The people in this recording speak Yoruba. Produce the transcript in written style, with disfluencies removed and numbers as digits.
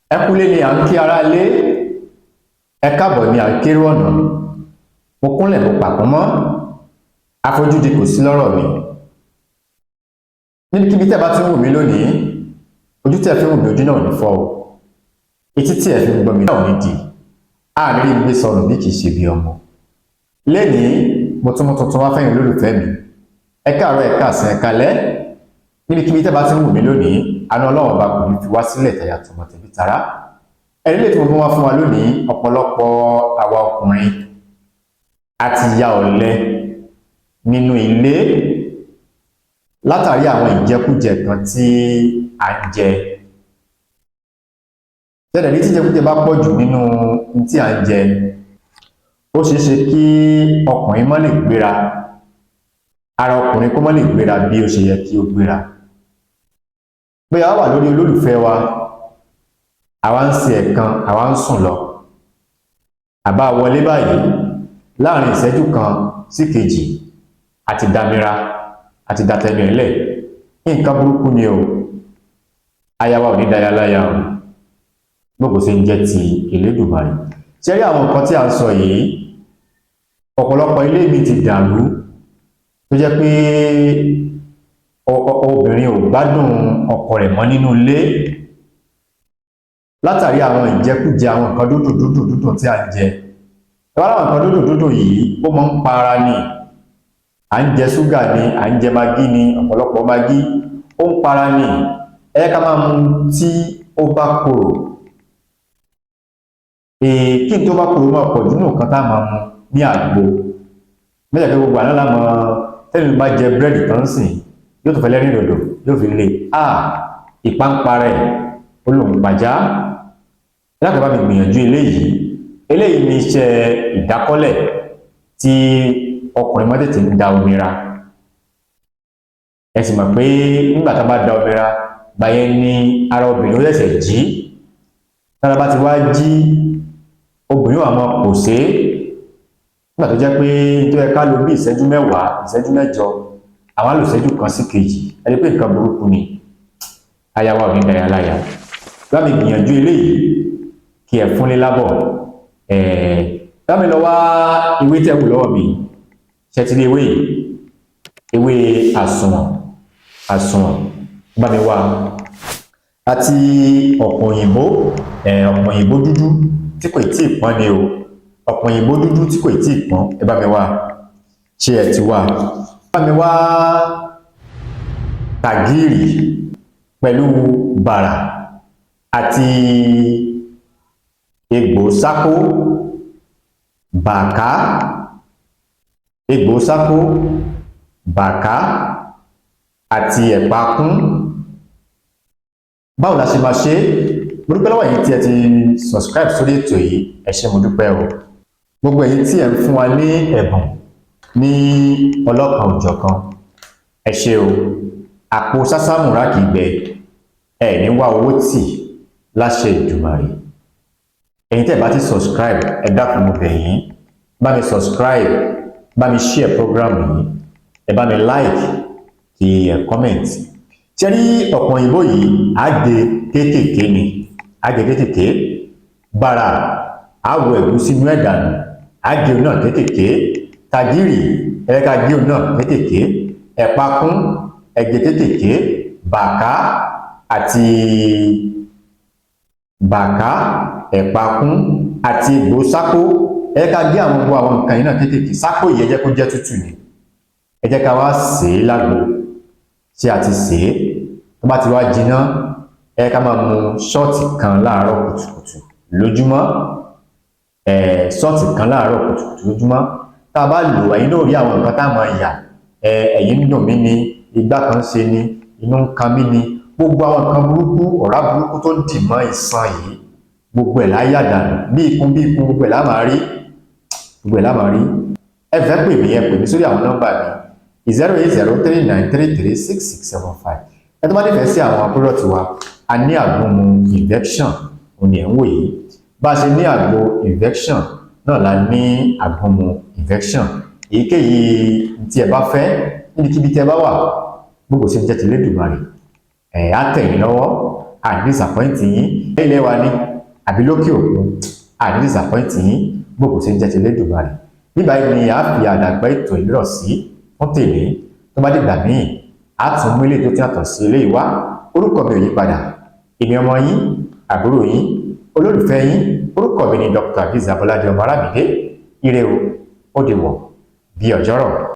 Ẹ kúlé ni à ń kí ará ilé, ẹ káàbọ̀ ni à ń kérò ọ̀nà. Mo kúnlẹ̀ mo pàpọ́n mọ́, àfojúdi kò sí lọ́rọ̀ mi. Níbikíbi tẹ́ bá ti ń wò mí lónìí, ojú tí ẹ fi ń wò mí ojú náà ò ní fọ́ o. Etí tí ẹ fi ń gbọ́ mi náà ò ní di. Àárín gbé sọnù bí kì í ṣe bí ọmọ. Lénìí, mo tún mú tuntun wá fẹ́yìn olólùfẹ́ mi. Ẹ káàárọ̀, ẹ káàsán, ẹ káalẹ́. Níbikíbi tẹ́ bá ti ń wò mí lónìí, àánú Ọlọ́run bá kò ní fi wá sílẹ̀ tẹ̀yà tọmọ tẹ̀bí tará. Ẹni lè tí mo fún wa fún wa lónìí, ọ̀pọ̀lọpọ̀ àwa ọkùnrin àti ya ọ̀lẹ nínú ilé látàrí àwọn ìjẹkújẹ kan tí à ń jẹ. Tẹ́lẹ̀ ní tí ìjẹkújẹ bá pọ̀ jù nínú tí à ń jẹ, ó ṣeé ṣe kí ọkùnrin má lè gbéra, ara ọkùnrin kó má lè gbéra bí ó ṣe yẹ kí ó gbéra. Bóyá wà lórí olólùfẹ́ wa, àwa ń ṣe ẹ̀kan, àwa ń sùn lọ. Àbá wọlé báyìí, láàrin ìṣẹ́jú kan sí kejì, àti dámira, àti dátẹnu ẹ̀lẹ̀. Nǹkan burúkú ni o. Aya wa ò ní dáya láya o. Gbogbo ṣe ń jẹ́ ti Elédùmarè. Ṣé rí àwọn nǹkan tí a ń sọ yìí, ọ̀pọ̀lọpọ̀ ilé mi ti dàrú, tó jẹ́ pé obìnrin ò gbádùn ọkọ rẹ̀ mọ́ nínú ilé látàrí àwọn ìjẹkújẹ, àwọn nǹkan dúdùn tí a ń jẹ. Ẹwà láwọn nǹkan dúdùn yìí, ó máa ń pa ara ni. À ń jẹ ṣúgà ni, à ń jẹ magí ni, ọ̀pọ̀lọpọ̀ magí, ó ń para ni. Ẹ jẹ́ ká máa mu tí ó bá korò. Kí n tó bá korò máa pọ̀ jù nínú nǹkan tá a máa mu ní àgbo. Mẹ́jẹ̀ pé gbogbo àná lámọ tẹ́lẹ̀ bá jẹ búrẹ́dì tán sìn, yóò tó fẹ́ lẹ́rìn dòdò, yóò fi lè ìpáǹpa rẹ̀ olùpàjá. Láti bá mi gbìyànjú eléyìí ní iṣẹ́ ìdákọ́lẹ̀ tí ọkùnrin má tètè ń da omi ra. Ẹ sì mọ̀ pé nígbà tá a bá da omi ra, báyẹn ní ara obìnrin ó ṣẹ̀ṣẹ̀ jí. Tára bá ti wá jí, obìnrin wà máa pòṣé. Nígbà tó jẹ́ pé tó yẹ ká lò bí ìṣẹ́jú mẹ́wàá, ìṣẹ́jú mẹ́jọ, àwọn á lò ìṣẹ́jú kan sí kejì. Ẹ rí pé nǹkan burúkú ni. Aya wa ò ní dáya láya. Bá mi gbìyànjú eléyìí kí ẹ fúnlé lábọ̀. Bá mi lọ wá ìwé tẹ́ wù lọ́wọ́ mi. Ṣẹ́tìlé ewé yìí, ewé àsùnwọ̀n, bá mi wá. Àti ọ̀pọ̀ òyìnbó dúdú tí kò tí ì pọ́n ni o. Ọ̀pọ̀ òyìnbó dúdú tí kò tí ì pọ́n, ẹ bá mi wá. Ṣé ẹ ti wá? Bá mi wá tàgírì pẹ̀lú bàrà àti egbò sákó, bàká, egbò sákó, bàká àti ẹ̀pà kún. Báwo la ṣe máa ṣe? Mo dúpẹ́ lọ́wọ́ ẹ̀yin tí ẹ ti subscribe sórí ètò yìí, ẹ ṣé mo dúpẹ́ o. Gbogbo ẹ̀yin tí ẹ ń fún wa ní ẹ̀bùn ní ọlọ́kan òjọ̀kan, ẹ ṣé o. Àpò sásámùrà kì í gbẹ, ẹ ní wá owó tì láṣẹ Èdùmàrè. Ẹ̀yin tẹ́ bá ti subscribe, ẹ dákun mo bẹ̀ yín, bá mi subscribe, bá mi share program yìí, ẹ bá mi like, kí ẹ comment. Ṣé rí ọ̀pọ̀ òyìnbó yìí, àgé kéékèèké ni, àgé kéékèèké, bàrà, àwọ̀ ẹ̀gúsí inú ẹ̀ dànù, àgé náà kéékèèké, tàgírì, ẹ̀ka gé náà kéékèèké, ẹ̀pà kún, ẹ̀gẹ́ kéékèèké, bàká àti ẹ̀pà kún àti egbò sákó. Ẹ̀ka gé àwọn gbogbo àwọn nǹkan yìí náà kéékèèké. Sákó yìí ẹ jẹ́ kó jẹ́ tútù ni. Ẹ jẹ́ ká wá sè é lágbo. Tí a ti sè é, tó bá ti wá jiná, ẹ ká máa mu ṣọ́ọ̀tì kan láàárọ̀ kùtùkùtù lójúmọ́. Ṣọ́ọ̀tì kan láàárọ̀ kùtùkùtù lójúmọ́. Tá a bá lò, ẹ̀yin náà rí àwọn nǹkan tá a máa yà. Ẹ̀yìn ń dùn mí ni, igbá kan ṣe ni, inú ń kan mí ni. Gbogbo àwọn nǹkan burúkú, ọ̀rá burúkú tó dì mọ́ iṣan yìí, gbogbo ẹ̀ láyà dànù. Bí ikun, gbogbo ẹ̀ lá máa rí. Gbogbo ẹ̀ lá máa rí. Ẹ fẹ́ pè mí, ẹ pè mí sórí àwọn nọ́mbà mi. 08039336675. Ẹ tó bá nífẹ̀ẹ́ sí àwọn product wa, a ní àgúnmu infection, òní ẹ̀ ń wò yìí. Bá a ṣe ní àgbo infection náà la ní àgúnmu infection. Èyíkéyìí tí ẹ bá fẹ́, níbikíbi tí ẹ bá wà, gbogbo ṣe ń jẹ́ ti Elédùmarè. Á tẹ̀ yín lọ́wọ́, àní disappoint yín ilé wa ní àbí lókè òkun àní disappoint yín gbogbo ṣe ń jẹ́ ti Elédùmarè nígbà yìí ni a fi àdàgbà ètò ìlérò sí fún tèmi tó bá dìgbà míì a tún mú ilé tó ti yàtọ̀ sí eléyìí wá orúkọ mi ò yí padà èmi ọmọ yín àbúrò yín olólùfẹ́ yín orúkọ mi ni Dr. Azeez Abolade ọmọ Arábìdé ire o ó di wọ̀ bí ọjọ́rọ̀.